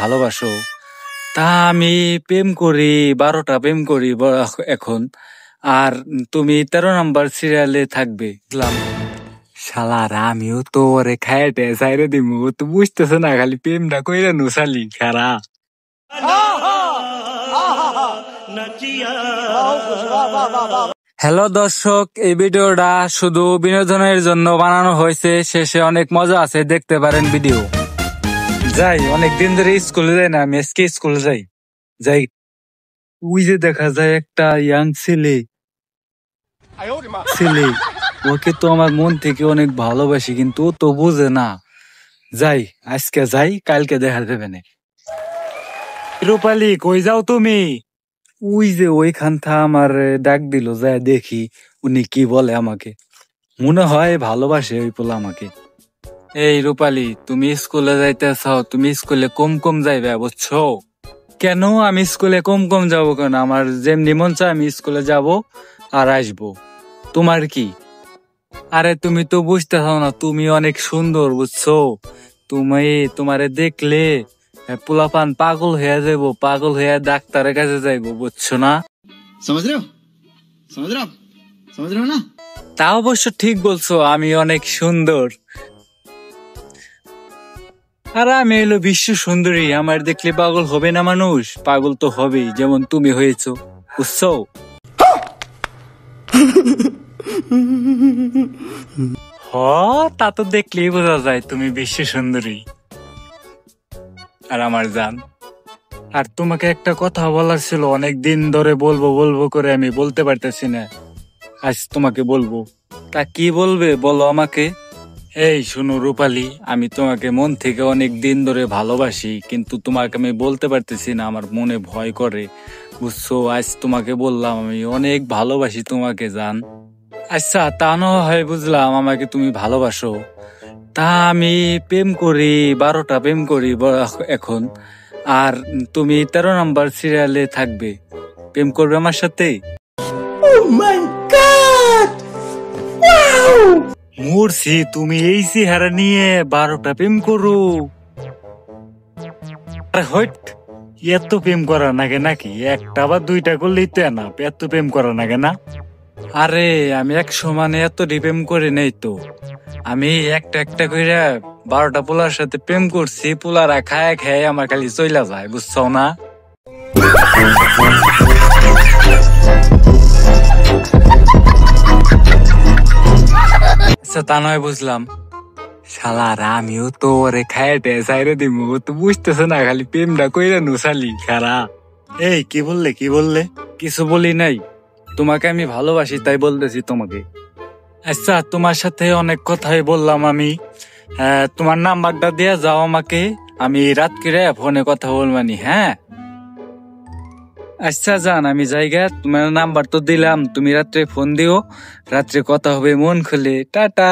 ভালোবাসো। তা আমি প্রেম করি, 12টা প্রেম করি এখন। আর তুমি 13 নাম্বার সিরিয়ালে থাকবে বুঝলাম। শালার আমিও তো ওরে খাইতে চাইরে দিমু, তো বুঝতেছে না, খালি প্রেমটা কইরা নুসালি খারা। হ্যালো দর্শক, এই ভিডিওটা শুধু বিনোদনের জন্য বানানো হয়েছে, শেষে অনেক মজা আছে, দেখতে পারেন ভিডিও। যাই, অনেকদিন ধরে স্কুলে যাই না, আমি আজকে স্কুলে যাই। যাই, ওই যে দেখা যায় একটা ইয়াং ছেলে, ওকে তো আমার মন থেকে অনেক ভালোবাসি, কিন্তু ও তো বুঝে না। যাই, আজকে যাই, কালকে দেখা যাবে না। রূপালী, কই যাও তুমি? ওই যে ওইখান থা আমার ডাক দিল, যাই দেখি উনি কি বলে আমাকে। মনে হয় ভালোবাসে ওই পোলা আমাকে। এই রূপালী, তুমি স্কুলে যাইতেছ, তুমি স্কুলে কম কম যাইবে বুঝছো? কেন আমি স্কুলে কম কম যাব কেন? আমার যেমনি মন চায় আমি স্কুলে যাব আর আসবো। তোমার কি? আরে তুমি তো বুঝতেছ না, তুমি অনেক সুন্দর বুঝছো। তোমারে দেখলে পোলাপান পাগল হয়ে যাবো, পাগল হয়ে ডাক্তারের কাছে যাইবো বুঝছো না? সমঝ না? তা অবশ্য ঠিক বলছো, আমি অনেক সুন্দর। আর আমি এলো বিশ্ব সুন্দরী, আমার দেখলে পাগল হবে না মানুষ? পাগল তো হবেই, যেমন তুমি হয়েছো বুঝছো। হ, তা তো দেখলেই বোঝা যায় তুমি বিশ্ব সুন্দরী। আর আমার জান, আর তোমাকে একটা কথা বলার ছিল, অনেক দিন ধরে বলবো বলবো করে আমি বলতে পারতেছি না, আজ তোমাকে বলবো। তা কি বলবে বলো আমাকে। এই শুনো রূপালী, আমি তোমাকে মন থেকে অনেক দিন ধরে ভালোবাসি, কিন্তু তোমাকে আমি বলতে পারতেছি না, আমার মনে ভয় করে বুঝছো। আজ তোমাকে বললাম, আমি অনেক ভালোবাসি তোমাকে জান। আচ্ছা, তা না হয় বুঝলাম আমাকে তুমি ভালোবাসো। তা আমি প্রেম করি, 12টা প্রেম করি এখন। আর তুমি 13 নাম্বার সিরিয়ালে থাকবে, প্রেম করবে আমার সাথে? মরছি, তুমি এই চেহারা নিয়ে 12টা প্রেম করো? আরে হট, এত প্রেম করা নাগে নাকি? একটা বা 2টা করলেই তো না, এত প্রেম করা নাগে না? আরে আমি এক সমানে এত প্রেম করে নেই তো। আমি একটা একটা করে 12টা পোলার সাথে প্রেম করছি, পোলারা খায় খায় আমার খালি চইলা যায় বুঝছো না? আচ্ছা, তা নয় বুঝলাম। শালার আমিও তো ওরে খাইতে চাইরে দিমু, তো বুঝতেছে না, খালি প্রেমটা কইরা নুসালি খারা। এই কি বললে, কি বললে? কিছু বলি নাই, তোমাকে আমি ভালোবাসি তাই বলতেছি তোমাকে। আচ্ছা, তোমার সাথে অনেক কথাই বললাম আমি। তোমার নাম্বারটা দিয়ে যাও আমাকে, আমি রাত করে ফোনে কথা বলবানি। হ্যাঁ আচ্ছা জান, আমি জায়গা, তোমার নাম্বার তো দিলাম, তুমি রাত্রে ফোন দিও, রাত্রে কথা হবে মন খুলে। টাটা।